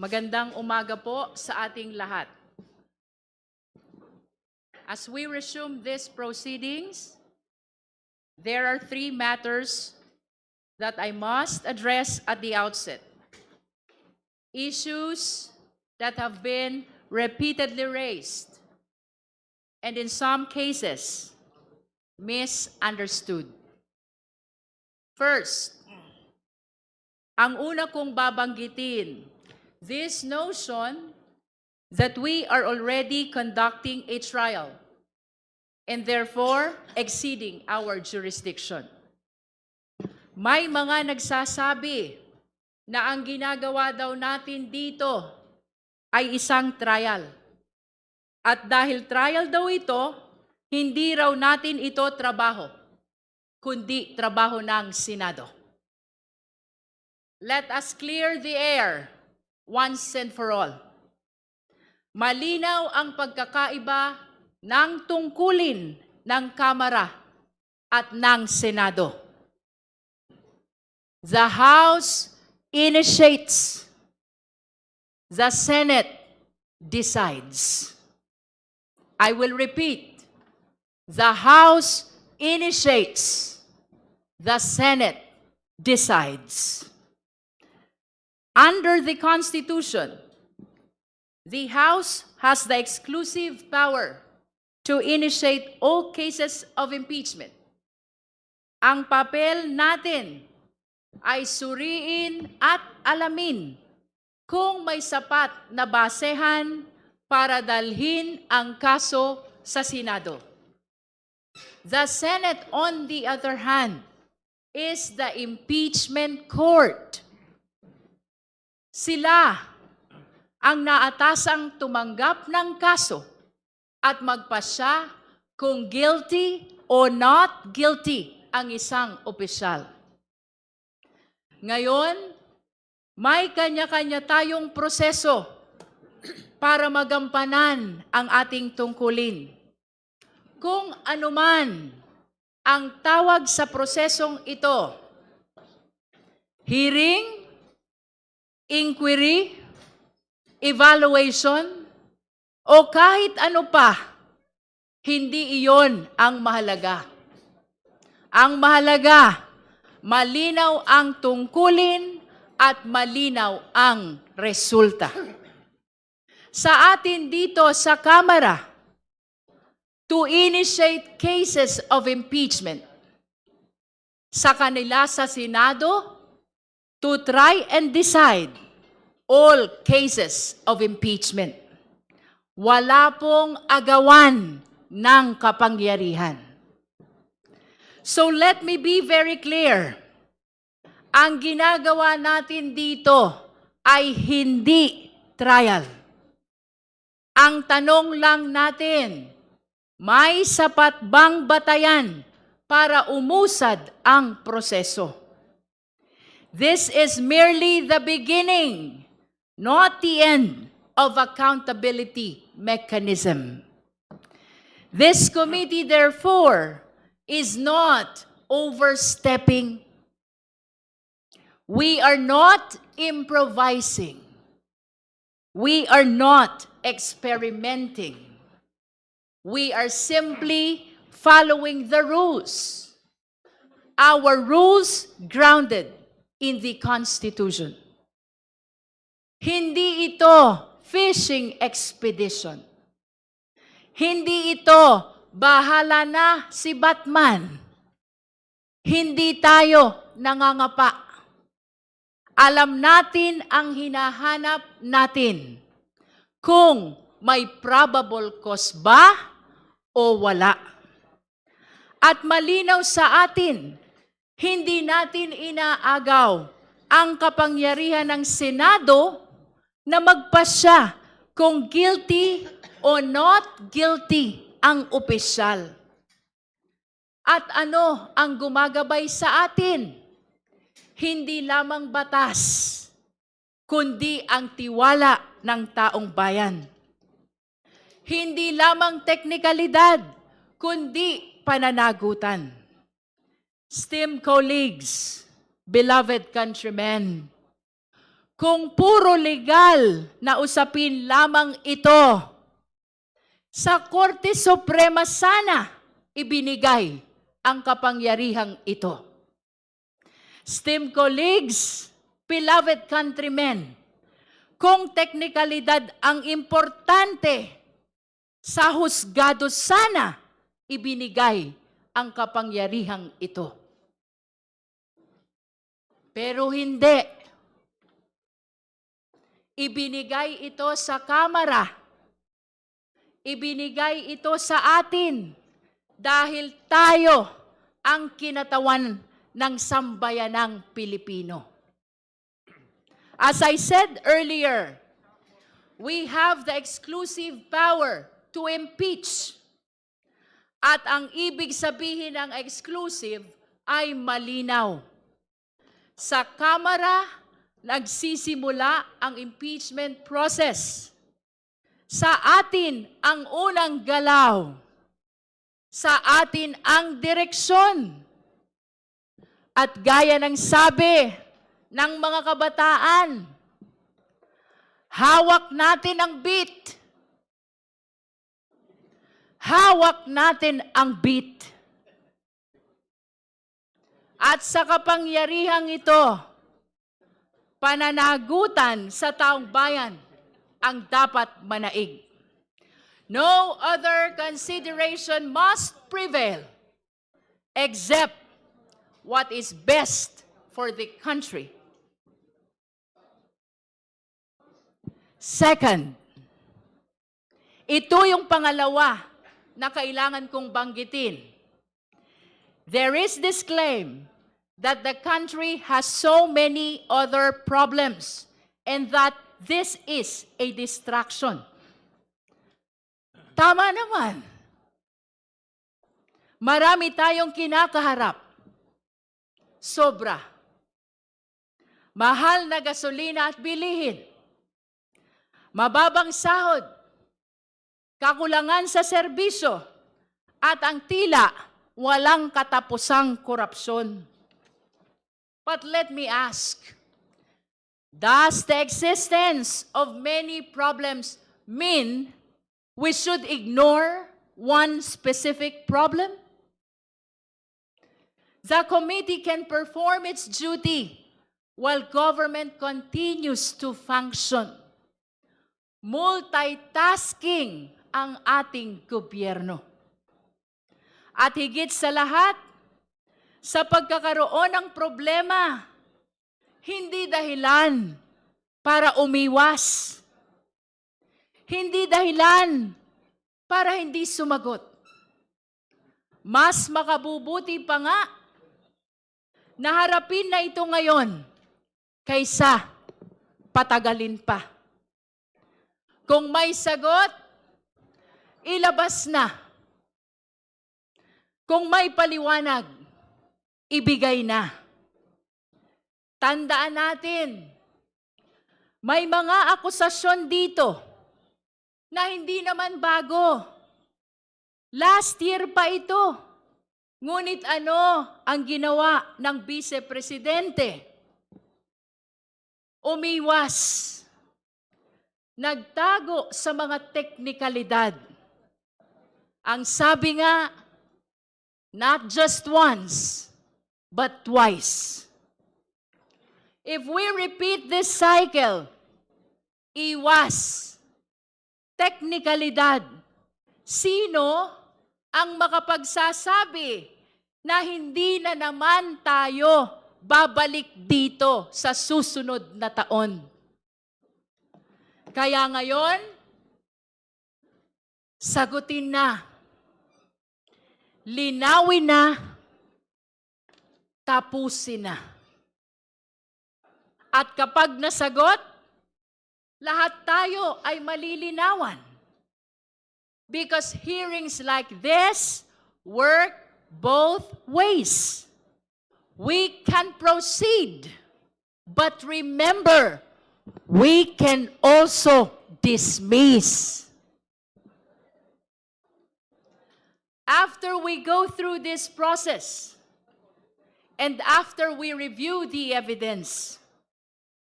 Magandang umaga po sa ating lahat. As we resume these proceedings, there are three matters that I must address at the outset. Issues that have been repeatedly raised and in some cases, misunderstood. First, ang una kong babanggitin, this notion that we are already conducting a trial and therefore exceeding our jurisdiction. May mga nagsasabi na ang ginagawa daw natin dito ay isang trial. At dahil trial daw ito, hindi raw natin ito trabaho, kundi trabaho ng Senado. Let us clear the air once and for all. Malinaw ang pagkakaiba ng tungkulin ng Kamara at ng Senado. The House initiates. The Senate decides. I will repeat. The House initiates. The Senate decides. Under the Constitution, the House has the exclusive power to initiate all cases of impeachment. Ang papel natin ay suriin at alamin kung may sapat na basehan para dalhin ang kaso sa Senado. The Senate, on the other hand, is the impeachment court. Sila ang naatasang tumanggap ng kaso at magpasya kung guilty o not guilty ang isang opisyal. Ngayon, may kanya-kanya tayong proseso para magampanan ang ating tungkulin. Kung anuman ang tawag sa prosesong ito, hearing, inquiry, evaluation, o kahit ano pa, hindi iyon ang mahalaga. Ang mahalaga, malinaw ang tungkulin at malinaw ang resulta. Sa atin dito sa Kamara, to initiate cases of impeachment. Sa kanila sa Senado, to try and decide all cases of impeachment. Wala pong agawan ng kapangyarihan. So let me be very clear. Ang ginagawa natin dito ay hindi trial. Ang tanong lang natin, may sapat bang batayan para umusad ang proseso? This is merely the beginning, not the end of accountability mechanism. This committee, therefore, is not overstepping. We are not improvising. We are not experimenting. We are simply following the rules. Our rules grounded in the Constitution. Hindi ito fishing expedition. Hindi ito bahala na si Batman. Hindi tayo nangangapa. Alam natin ang hinahanap natin. Kung may probable cause ba o wala. At malinaw sa atin, hindi natin inaagaw ang kapangyarihan ng Senado na magpasya kung guilty o not guilty ang opisyal. At ano ang gumagabay sa atin? Hindi lamang batas, kundi ang tiwala ng taong bayan. Hindi lamang teknikalidad, kundi pananagutan. Esteemed colleagues, beloved countrymen, Kung puro legal na usapin lamang ito, sa Korte Suprema sana ibinigay ang kapangyarihang ito. Esteemed colleagues, beloved countrymen, kung teknikalidad ang importante, sa husgado sana ibinigay ang kapangyarihang ito. Pero hindi. Ibinigay ito sa Kamara. Ibinigay ito sa atin dahil tayo ang kinatawan ng sambayanang Pilipino. As I said earlier, we have the exclusive power to impeach. At ang ibig sabihin ng exclusive ay malinaw. Sa Kamara, nagsisimula ang impeachment process. Sa atin ang unang galaw. Sa atin ang direksyon. At gaya ng sabi ng mga kabataan, hawak natin ang beat. Hawak natin ang beat. At sa kapangyarihang ito, pananagutan sa taong bayan ang dapat manaig. No other consideration must prevail except what is best for the country. Second, ito yung pangalawa na kailangan kong banggitin. There is this claim that the country has so many other problems and that this is a distraction. Tama naman. Marami tayong kinakaharap. Sobra. Mahal na gasolina at bilihin. Mababang sahod, kakulangan sa serbisyo, at ang tila walang katapusang korupsyon. But let me ask, does the existence of many problems mean we should ignore one specific problem? The committee can perform its duty while government continues to function. Multitasking ang ating gobyerno. At higit sa lahat, sa pagkakaroon ng problema, hindi dahilan para umiwas. Hindi dahilan para hindi sumagot. Mas makabubuti pa nga na harapin na ito ngayon kaysa patagalin pa. Kung may sagot, ilabas na. Kung may paliwanag, ibigay na. Tandaan natin, may mga akusasyon dito na hindi naman bago. Last year pa ito. Ngunit ano ang ginawa ng Vice Presidente? Umiwas. Nagtago sa mga teknikalidad. Ang sabi nga, not just once, but twice. If we repeat this cycle, iwas, teknikalidad, sino ang makapagsasabi na hindi na naman tayo babalik dito sa susunod na taon? Kaya ngayon, sagutin na, linawin na, tapusin na. At kapag nasagot, lahat tayo ay malilinawan. Because hearings like this work both ways. We can proceed, but remember, we can also dismiss. After we go through this process, and after we review the evidence,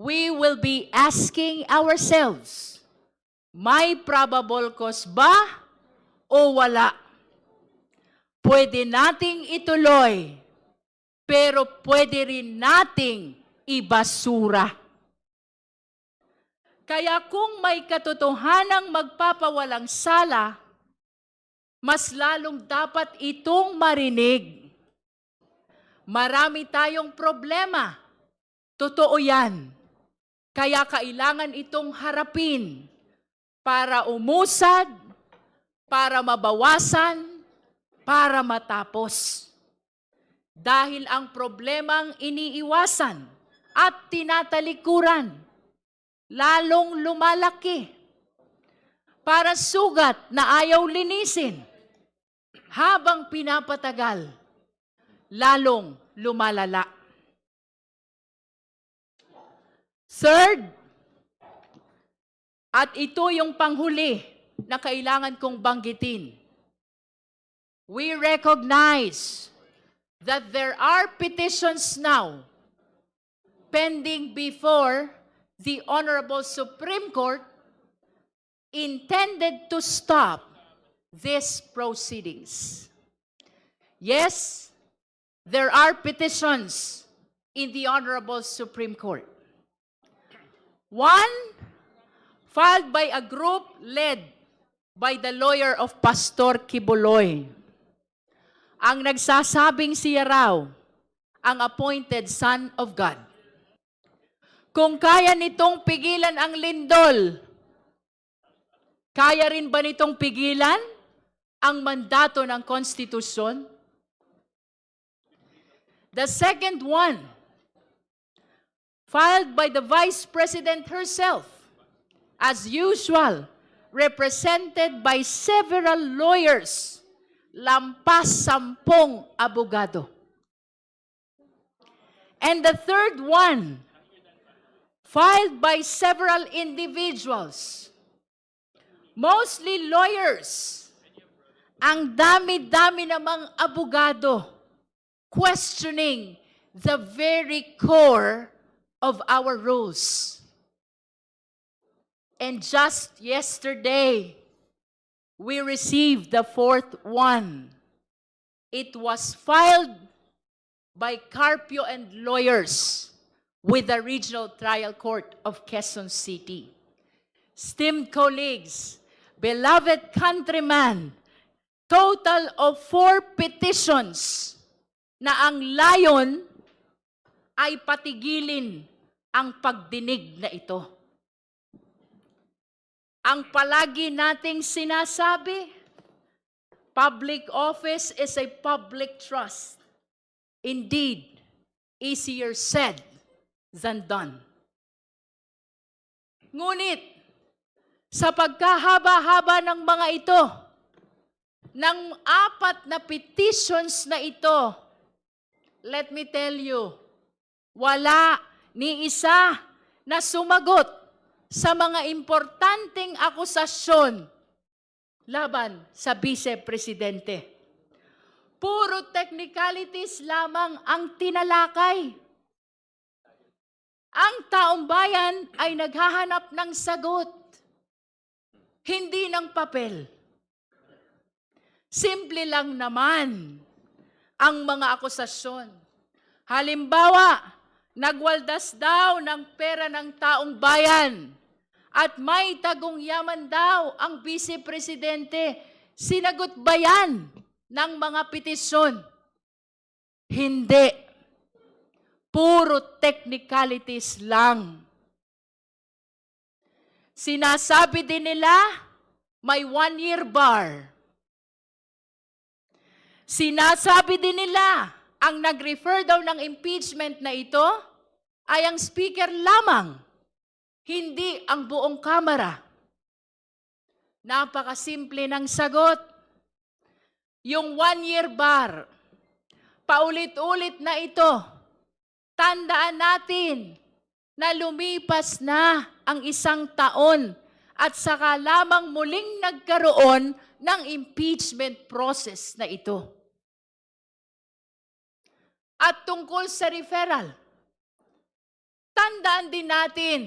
we will be asking ourselves, may probable cause ba o wala? Pwede nating ituloy, pero pwede rin nating ibasura. Kaya kung may katotohanang magpapawalang sala, mas lalong dapat itong marinig. Marami tayong problema. Totoo yan. Kaya kailangan itong harapin para umusad, para mabawasan, para matapos. Dahil ang problemang iniiwasan at tinatalikuran, lalong lumalaki. Para sugat na ayaw linisin, habang pinapatagal, lalong lumalala. Third, at ito yung panghuli na kailangan kong banggitin. We recognize that there are petitions now pending before the Honorable Supreme Court intended to stop these proceedings. Yes, there are petitions in the Honorable Supreme Court. One, filed by a group led by the lawyer of Pastor Kibuloy. Ang nagsasabing siya raw, ang appointed son of God. Kung kaya nitong pigilan ang lindol, kaya rin ba nitong pigilan ang mandato ng konstitusyon? The second one, filed by the Vice President herself, as usual, represented by several lawyers, lampas 10 abogado. And the third one, filed by several individuals, mostly lawyers. Ang dami-dami namang abogado questioning the very core of our rules. And just yesterday, we received the fourth one. It was filed by Carpio and lawyers with the Regional Trial Court of Quezon City. Esteemed colleagues, beloved countrymen, total of 4 petitions na ang layon ay patigilin ang pagdinig na ito. Ang palagi nating sinasabi, public office is a public trust. Indeed, easier said than done. Ngunit, sa pagkahaba-haba ng mga ito, ng 4 na petitions na ito, let me tell you, wala ni isa na sumagot sa mga importanteng akusasyon laban sa Vice-Presidente. Puro technicalities lamang ang tinalakay. Ang taong bayan ay naghahanap ng sagot, hindi ng papel. Simple lang naman ang mga akusasyon. Halimbawa, nagwaldas daw ng pera ng taong bayan at may tagong yaman daw ang Vice-Presidente. Sinagot ba yan ng mga petisyon? Hindi. Puro technicalities lang. Sinasabi din nila, may 1-year bar. Sinasabi din nila, ang nag-refer daw ng impeachment na ito ay ang speaker lamang, hindi ang buong Kamara. Napakasimple ng sagot. Yung 1-year bar, paulit-ulit na ito, tandaan natin na lumipas na ang 1 taon at saka lamang muling nagkaroon ng impeachment process na ito. At tungkol sa referral, tandaan din natin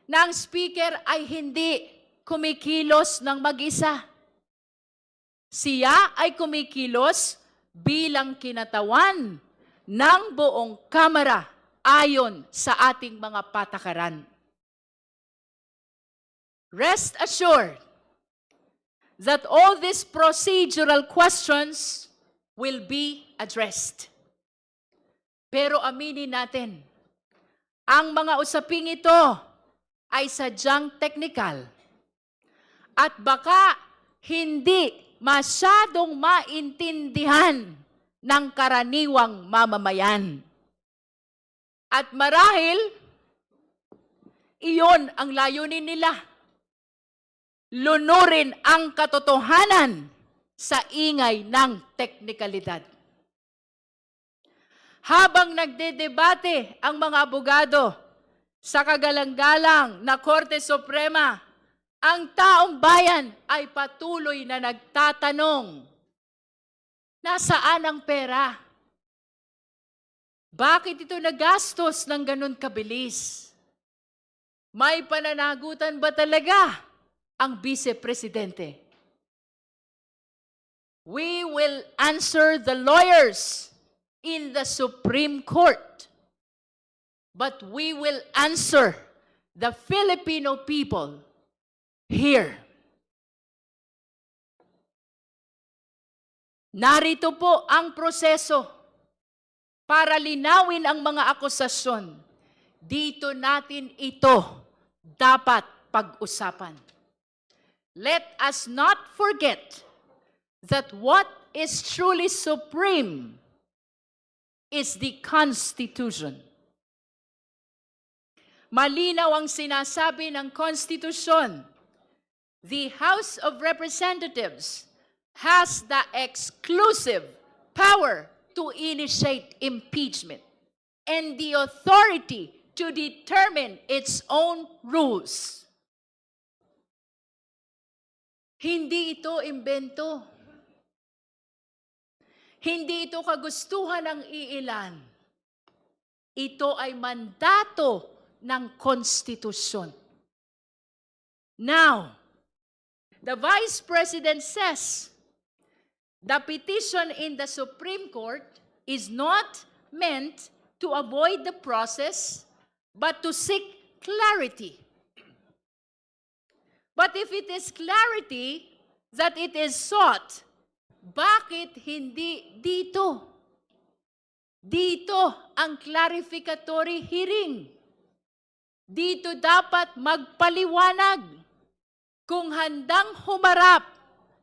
na ang speaker ay hindi kumikilos ng mag-isa. Siya ay kumikilos bilang kinatawan ng buong Kamara ayon sa ating mga patakaran. Rest assured that all these procedural questions will be addressed. Pero aminin natin, ang mga usaping ito ay sadyang technical at baka hindi masyadong maintindihan ng karaniwang mamamayan. At marahil, iyon ang layunin nila. Lunurin ang katotohanan sa ingay ng teknikalidad. Habang nagdedebate ang mga abogado sa kagalang-galang na Korte Suprema, ang taong bayan ay patuloy na nagtatanong, nasaan ang pera? Bakit ito nagastos ng ganun kabilis? May pananagutan ba talaga ang Vice-Presidente? We will answer the lawyers in the Supreme Court, but we will answer the Filipino people here. Narito po ang proseso para linawin ang mga akusasyon. Dito natin ito dapat pag-usapan. Let us not forget that what is truly supreme is the Constitution. Malinaw ang sinasabi ng Konstitusyon. The House of Representatives has the exclusive power to initiate impeachment and the authority to determine its own rules. Hindi ito imbento. Hindi ito kagustuhan ng iilan. Ito ay mandato ng konstitusyon. Now, the Vice President says, the petition in the Supreme Court is not meant to avoid the process, but to seek clarity. But if it is clarity that it is sought, bakit hindi dito? Dito ang clarificatory hearing. Dito dapat magpaliwanag. Kung handang humarap,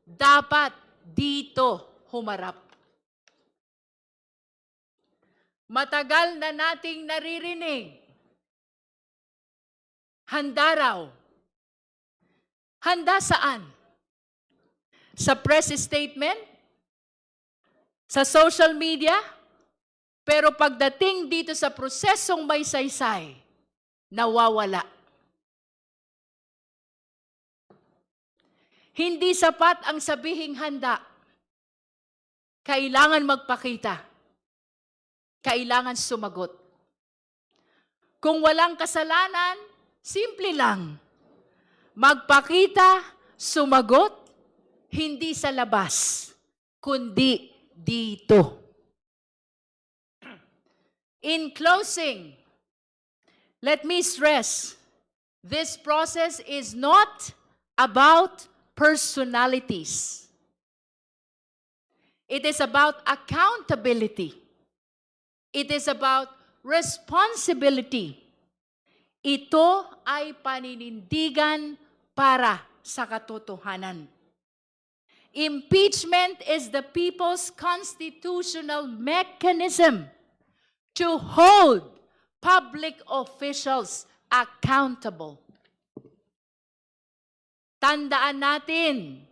dapat dito humarap. Matagal na nating naririnig. Handa raw. Handa saan? Sa press statement? Sa social media? Pero pagdating dito sa prosesong may saysay, nawawala. Hindi sapat ang sabihing handa. Kailangan magpakita. Kailangan sumagot. Kung walang kasalanan, simple lang. Magpakita, sumagot, hindi sa labas, kundi dito. In closing, let me stress, this process is not about personalities. It is about accountability. It is about responsibility. Ito ay paninindigan para sa katotohanan. Impeachment is the people's constitutional mechanism to hold public officials accountable. Tandaan natin,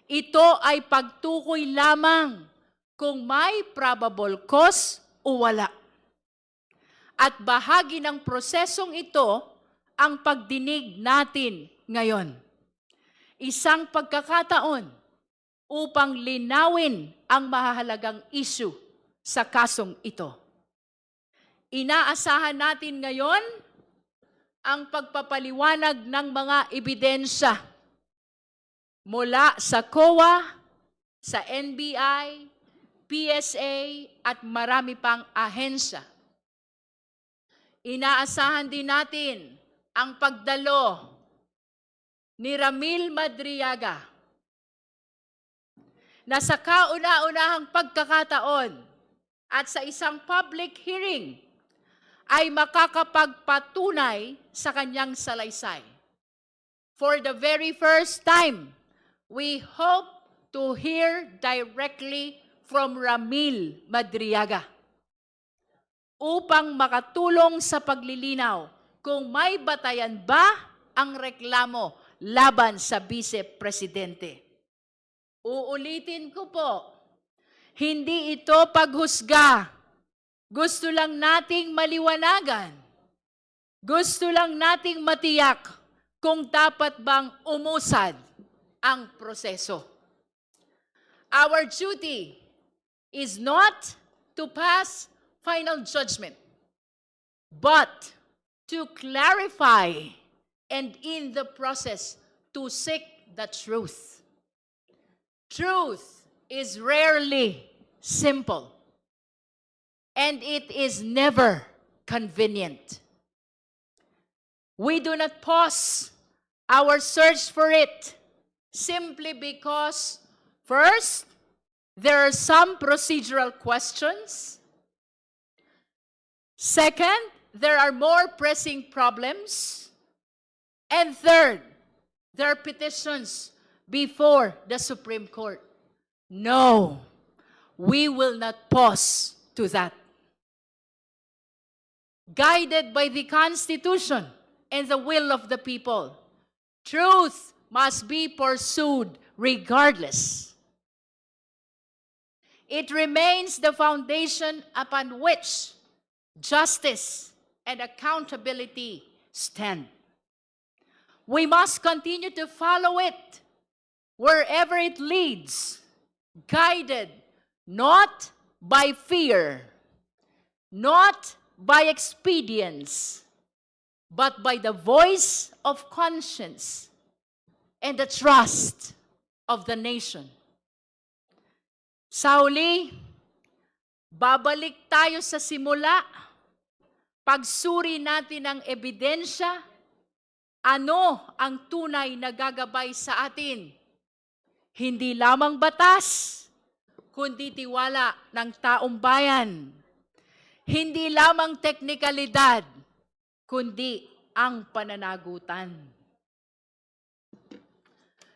ito ay pagtukoy lamang kung may probable cause o wala. At bahagi ng prosesong ito ang pagdinig natin ngayon. Isang pagkakataon upang linawin ang mahahalagang issue sa kasong ito. Inaasahan natin ngayon ang pagpapaliwanag ng mga ebidensya mula sa COA, sa NBI, PSA at marami pang ahensya. Inaasahan din natin ang pagdalo ni Ramil Madriaga na sa kauna-unahang pagkakataon at sa isang public hearing ay makakapagpatunay sa kanyang salaysay. For the very first time, we hope to hear directly from Ramil Madriaga upang makatulong sa paglilinaw kung may batayan ba ang reklamo laban sa Vice Presidente. Uulitin ko po, hindi ito paghusga. Gusto lang nating maliwanagan. Gusto lang nating matiyak kung dapat bang umusad ang proseso. Our duty is not to pass final judgment, but to clarify and in the process to seek the truth. Truth is rarely simple, and it is never convenient. We do not pause our search for it simply because, first, there are some procedural questions. Second, there are more pressing problems. And third, there are petitions before the Supreme Court. No, we will not pause to that. Guided by the Constitution and the will of the people, truth must be pursued regardless. It remains the foundation upon which justice and accountability stand. We must continue to follow it wherever it leads, guided not by fear, not by expedience, but by the voice of conscience and the trust of the nation. Sa huli, babalik tayo sa simula, pagsuri natin ang ebidensya, ano ang tunay na gagabay sa atin. Hindi lamang batas, kundi tiwala ng taong bayan. Hindi lamang teknikalidad, kundi ang pananagutan.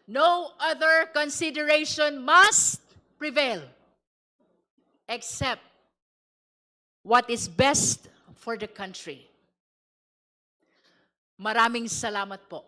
No other consideration must prevail except what is best for the country. Maraming salamat po.